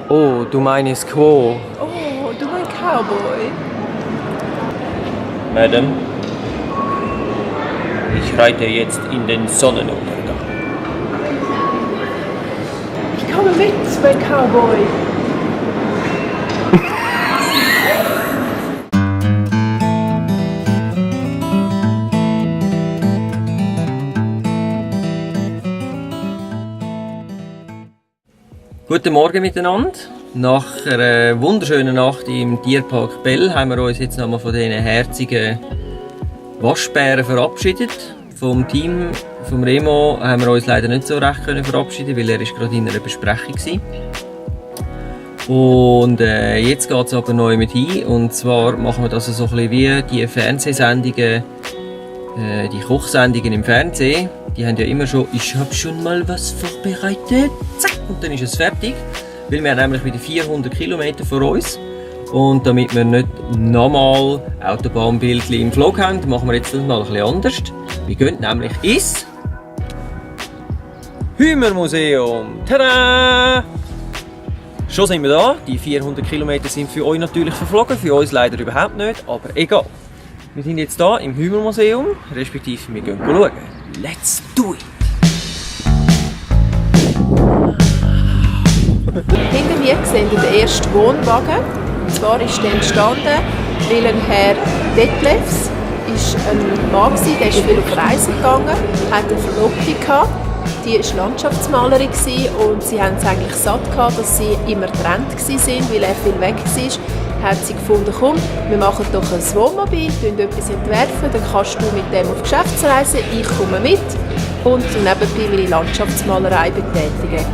Oh, du meinst Quo. Oh, du ein Cowboy. Madame, ich reite jetzt in den Sonnenuntergang. Ich komme mit, mein Cowboy. Guten Morgen miteinander. Nach einer wunderschönen Nacht im Tierpark Bell haben wir uns jetzt nochmal von diesen herzigen Waschbären verabschiedet. Vom Team vom Remo haben wir uns leider nicht so recht verabschieden, weil er gerade in einer Besprechung war. Und jetzt geht es aber neu mit hin. Und zwar machen wir das so ein bisschen wie die Fernsehsendungen, die Kochsendungen im Fernsehen. Die haben ja immer schon, ich habe schon mal was vorbereitet, zack, und dann ist es fertig. Weil wir haben nämlich wieder 400 Kilometer vor uns. Und damit wir nicht nochmal Autobahnbildchen im Vlog haben, machen wir jetzt das mal ein bisschen anders. Wir gehen nämlich ins Hümer-Museum. Tada! Schon sind wir da. Die 400 Kilometer sind für euch natürlich verflogen, für uns leider überhaupt nicht, aber egal. Wir sind jetzt hier im Hümer-Museum, respektive wir gehen schauen. Let's do it! Hinter mir sehen wir den ersten Wohnwagen. Und zwar ist der entstanden, weil ein Herr Detlefs ist ein Mann war, der ist viel auf Reisen gegangen, hat eine Verlobte gehabt. Die war Landschaftsmalerin und sie haben es eigentlich satt gehabt, dass sie immer getrennt waren, weil er viel weg war. Hat sie gefunden, komm, wir machen doch ein Wohnmobil, etwas entwerfen, dann kannst du mit dem auf Geschäftsreise, ich komme mit und nebenbei meine Landschaftsmalerei betätigen.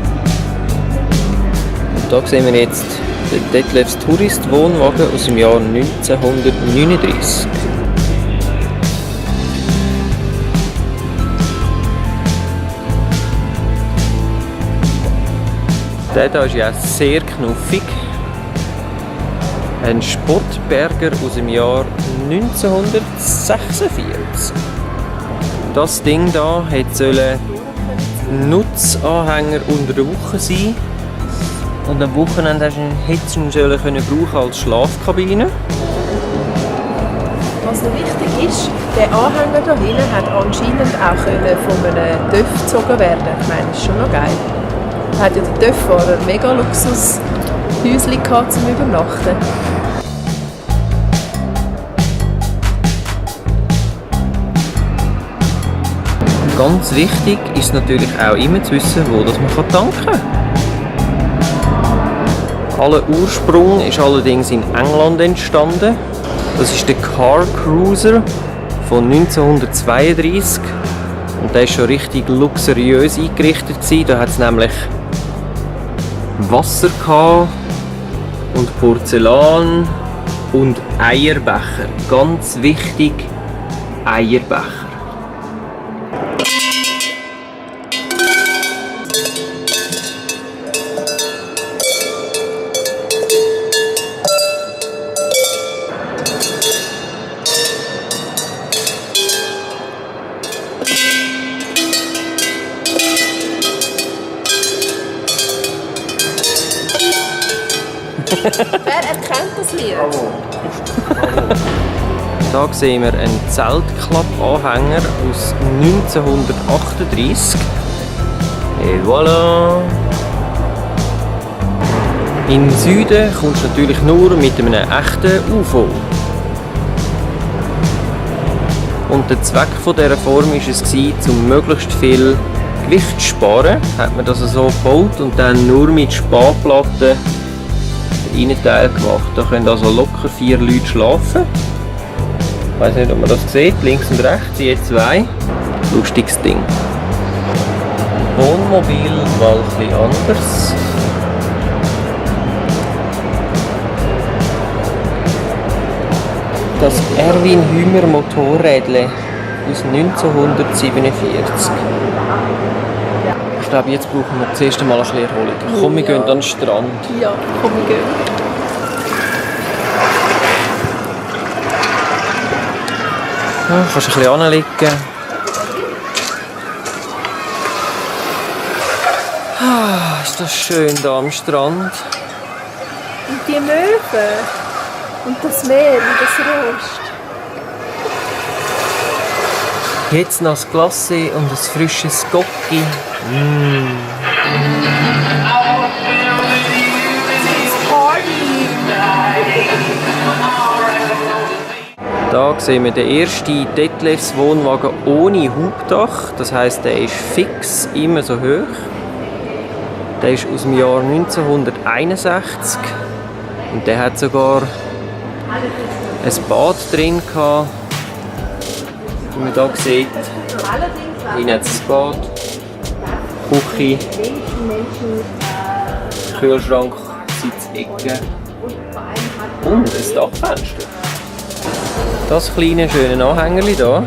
Hier sehen wir jetzt den Detlefs Tourist-Wohnwagen aus dem Jahr 1939. Der hier ist ja sehr knuffig. Ein Sportberger aus dem Jahr 1946. Das Ding hier sollte Nutzanhänger unter der Woche sein. Und am Wochenende hättest du ihn brauchen als Schlafkabine. Was noch wichtig ist, der Anhänger hier hinten hat anscheinend auch von einem TÜV gezogen werden. Ich meine, das ist schon noch geil. Da hat ja der TÜV-Fahrer mega Luxus-Häuschen gehabt zum Übernachten. Ganz wichtig ist natürlich auch immer zu wissen, wo das man tanken kann. Aller Ursprung ist allerdings in England entstanden. Das ist der Car Cruiser von 1932 und der ist schon richtig luxuriös eingerichtet gewesen. Da hat es nämlich Wasser gehabt und Porzellan und Eierbecher. Ganz wichtig, Eierbecher. Wer erkennt das Lied? Hier sehen wir einen Zeltklappanhänger aus 1938. Et voilà! In den Süden kommst du natürlich nur mit einem echten UFO. Und der Zweck dieser Form war es, um möglichst viel Gewicht zu sparen. Hat man das so gebaut und dann nur mit Spanplatten Innenteil gemacht. Da können also locker 4 Leute schlafen. Ich weiß nicht, ob man das sieht, links und rechts, je 2. Lustiges Ding. Wohnmobil mal ein bisschen anders. Das Erwin Hümer Motorrädle aus 1947. Ich glaube, jetzt brauchen wir das erste Mal ein bisschen Erholung. Komm, wir gehen an den Strand. Ja, komm, wir gehen. Ja, kannst ein bisschen anlegen. Ist das schön hier am Strand. Und die Möwen. Und das Meer, wie das rost. Jetzt noch das Glacé und ein frisches Gocki. Da sehen wir den ersten Detlefs Wohnwagen ohne Hubdach. Das heisst, der ist fix immer so hoch. Der ist aus dem Jahr 1961 und der hat sogar ein Bad drin gehabt. Wie man hier sieht, hier hat es ein Bad, Küche, Kühlschrank, Sitzecke und ein Dachfenster. Das kleine schöne Anhängerli hier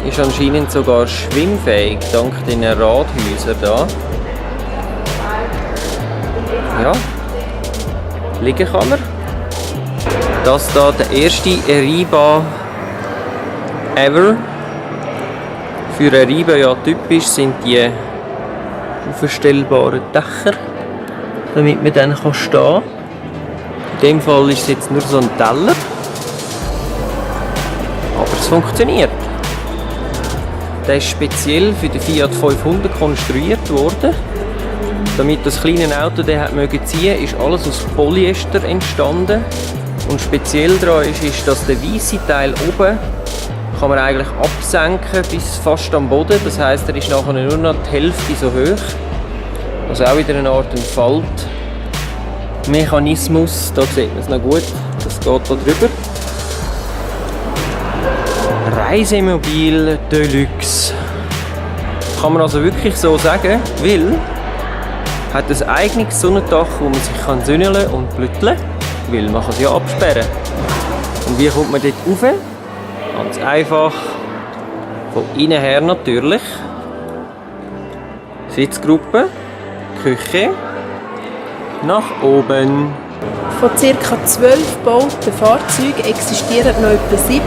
ist anscheinend sogar schwimmfähig, dank den Radhäusern hier. Ja, liegen kann man. Das hier der erste Eriba ever. Für Eriba ja typisch sind die aufstellbaren Dächer, damit man dann stehen kann. In dem Fall ist es jetzt nur so ein Teller. Aber es funktioniert. Der ist speziell für den Fiat 500 konstruiert worden. Damit das kleine Auto den hat mögen ziehen, ist alles aus Polyester entstanden. Und speziell daran ist, dass der weiße Teil oben kann man eigentlich absenken bis fast am Boden. Das heisst, er ist nachher nur noch die Hälfte so hoch. Also auch wieder eine Art Faltmechanismus. Da sieht man es noch gut. Das geht da drüber. Reisemobil Deluxe. Kann man also wirklich so sagen, weil hat ein eigenes Sonnendach, wo man sich sünneln und blütteln kann, weil man kann es ja absperren. Und wie kommt man dort rauf? Ganz einfach. Von innen her natürlich. Sitzgruppe, Küche, nach oben. Von ca. 12 gebauten Fahrzeugen existieren noch etwa 7.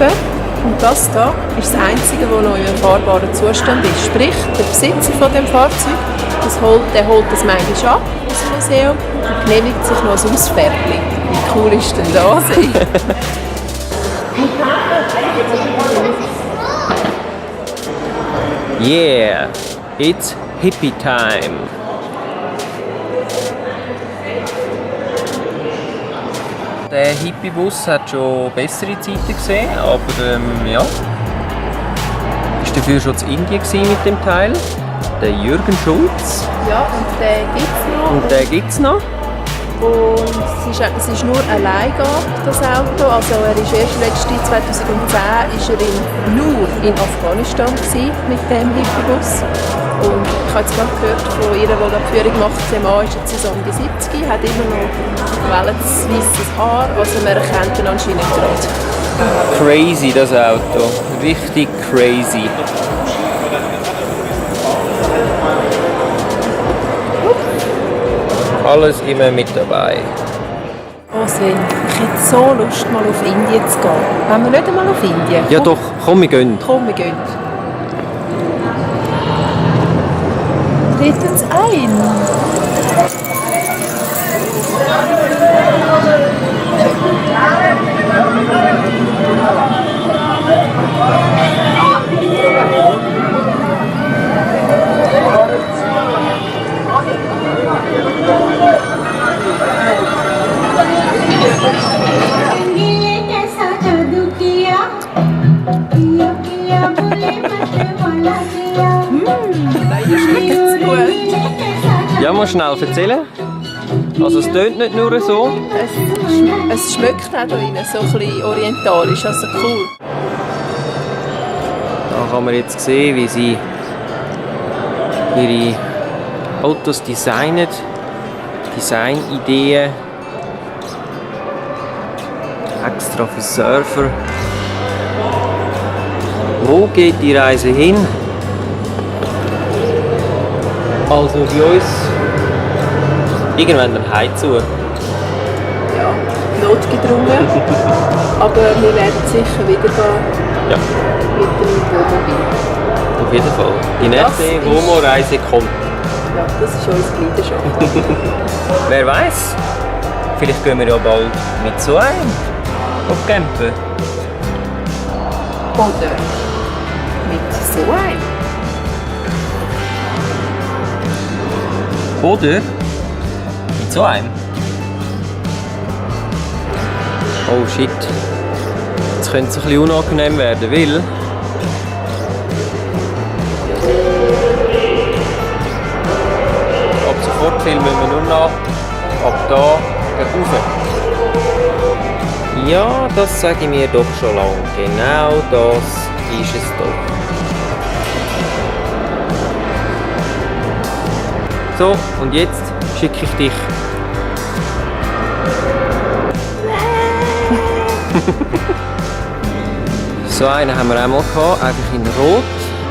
Und das hier ist das einzige, das noch in einem fahrbaren Zustand ist. Sprich, der Besitzer von dem Fahrzeug, der holt das manchmal ab aus dem Museum und genehmigt sich noch ein Ausfährtchen. Wie cool ist denn das? Yeah, it's hippie time. Der Hippie-Bus hat schon bessere Zeiten gesehen, aber ja. Ist dafür schon in Indien mit dem Teil. Der Jürgen Schulz. Ja, und den gibt's noch. Und den gibt's noch. Und es ist nur allein das Auto. Also er ist erst letztes 2010 ist er nur in Afghanistan mit dem Hippie-Bus. Und ich habe jetzt gerade gehört von ihr, die die Führung macht, der Mann ist jetzt so um die 70, hat immer noch welches weißes Haar, also man erkennt ihn anscheinend gerade. Crazy das Auto, richtig crazy. Alles immer mit dabei. Oh Sven, ich hätte so Lust, mal auf Indien zu gehen. Wollen wir nicht einmal auf Indien? Ja doch, komm, wir gehen. Komm, wir gehen. Tritt uns ein. Ja, mal schnell erzählen. Also es tönt nicht nur so. Es schmeckt auch hier rein, so ein bisschen orientalisch, also cool. Da kann man jetzt sehen, wie sie ihre Autos designen, Designideen, extra für Surfer. Wo geht die Reise hin? Also bei uns irgendwann dann heim zu. Ja, notgedrungen. Aber wir werden sicher wieder gehen. Ja. Mit dem Wohnmobil. Auf jeden Fall. Die nächste Womo-Reise kommt. Ja, das ist unsere Leidenschaft. Wer weiß? Vielleicht gehen wir ja bald mit so einem auf campen. Oder mit so einem. Oder mit so einem. Oh shit. Jetzt könnte es ein bisschen unangenehm werden, weil ab sofort filmen wir nur noch ab da rauf. Ja, das sage ich mir doch schon lange. Genau das ist es doch. So, und jetzt schicke ich dich. So einen haben wir auch mal gehabt, einfach in Rot,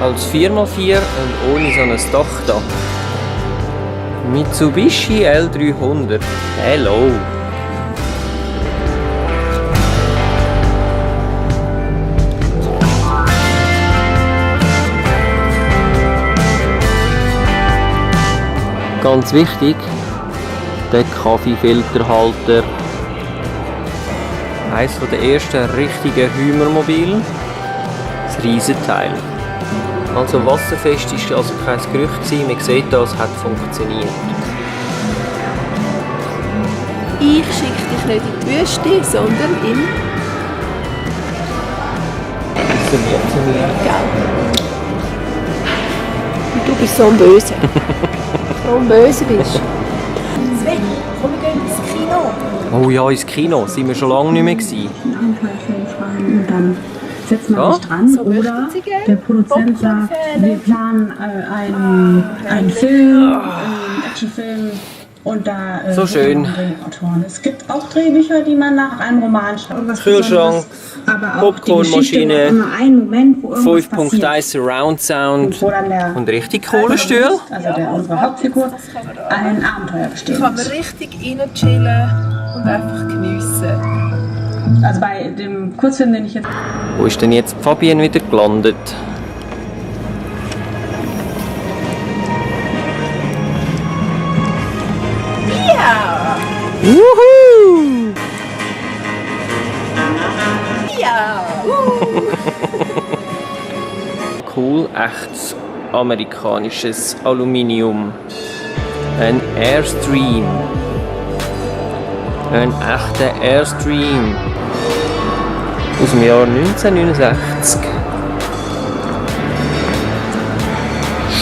als 4x4 und ohne so ein Dach da. Mitsubishi L300. Hello! Ganz wichtig, der Kaffeefilterhalter. Eines der ersten richtigen Hümermobile. Das Riesenteil. Also wasserfest ist also kein Gerücht gewesen. Man sieht, das hat funktioniert. Ich schicke dich nicht in die Wüste, sondern in... Gell? Und du bist so ein Böse. So ein Böse bist. Sven, komm, wir gehen ins Kino. Oh ja, ins Kino. Sind wir schon lange nicht mehr gewesen. Und dann setzt man sich dran So oder möchten Sie gerne? der Produzent sagt, wir planen einen Film, einen Actionfilm und da So schön. Drehbuchautoren. Es gibt auch Drehbücher, die man nach einem Roman schreibt. Kühlschrank, aber auch Popcornmaschine, die Geschichte, immer einen Moment, wo irgendwas 5.1 passiert. Surround Sound Wo dann der und richtig Kohlenstühle. also unsere Hauptfigur, ein Abenteuer besteht. Kann man richtig rein chillen und einfach geniessen. Also bei dem Kurzfilm, den ich jetzt... Wo ist denn jetzt Fabienne wieder gelandet? Ja! Wuhu! Ja! Cool, echtes amerikanisches Aluminium. Ein Airstream. Ein echter Airstream. Aus dem Jahr 1969.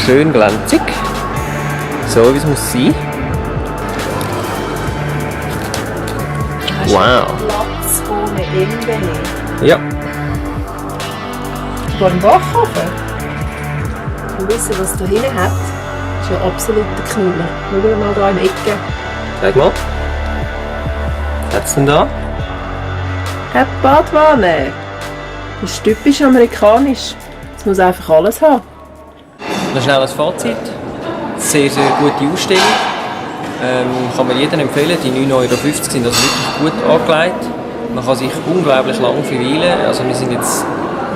Schön glänzig. So wie es muss sein. Wow. Platz ohne Ende. Ja. Sogar im Backofen. Wir wissen, was da hinten hat. Das ist ja absoluter Knuller. Schauen wir mal hier in der Ecke. Sag mal. Was hat's denn da? Hat Badwanne. Das ist typisch amerikanisch. Es muss einfach alles haben. Noch schnell ein Fazit. Sehr, sehr gute Ausstellung. Kann man jedem empfehlen. Die 9,50 € sind also wirklich gut angelegt. Man kann sich unglaublich lang verweilen. Also wir sind jetzt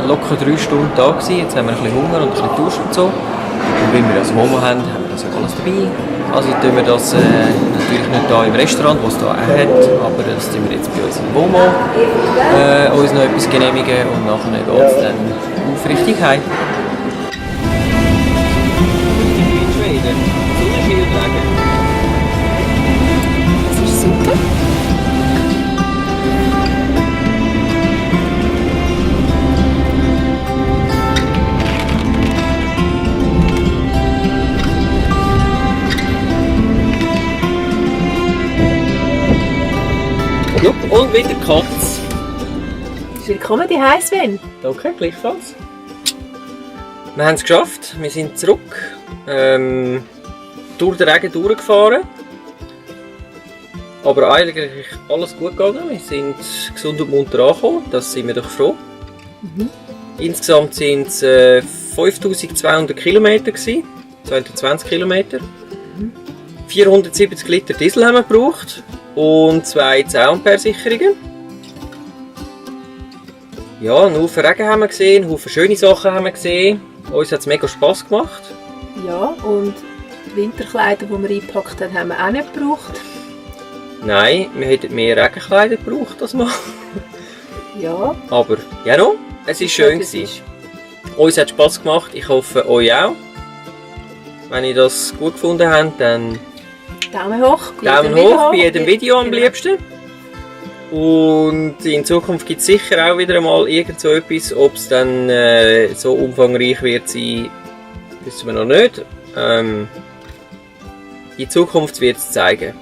locker 3 Stunden da gewesen. Jetzt haben wir ein bisschen Hunger und ein bisschen Durst und so. Und wenn wir das Momo haben, haben wir das ja alles dabei. Also tun wir das natürlich nicht hier im Restaurant, was es hier auch hat, aber das tun wir jetzt bei uns im Momo uns noch etwas genehmigen und nachher geht es dann auf richtig heim. Das ist super. Und wieder Katz. Willkommen daheim, Sven. Danke, gleichfalls. Wir haben es geschafft, wir sind zurück. Durch den Regen durchgefahren. Aber eigentlich alles gut gegangen. Wir sind gesund und munter angekommen, das sind wir doch froh. Insgesamt waren es 5200 Kilometer, 220 Kilometer. 470 Liter Diesel haben wir gebraucht und 2 Zaunpersicherungen. Ja, einen Haufen Regen haben wir gesehen, einen Haufen schöne Sachen haben wir gesehen. Uns hat es mega Spass gemacht. Ja, und die Winterkleider, die wir eingepackt haben, haben wir auch nicht gebraucht. Nein, wir hätten mehr Regenkleider gebraucht das mal. Ja. Aber ja no, es war schön gewesen. Uns hat Spass gemacht, ich hoffe euch auch. Wenn ihr das gut gefunden habt, dann Daumen hoch. Daumen hoch bei jedem Video am liebsten. Und in Zukunft gibt es sicher auch wieder einmal irgend so etwas. Ob es dann so umfangreich wird sein, wissen wir noch nicht. Die Zukunft wird es zeigen.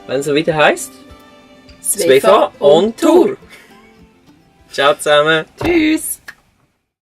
Wenn es so wieder heisst, Svefa on Tour. Ciao zusammen. Tschüss.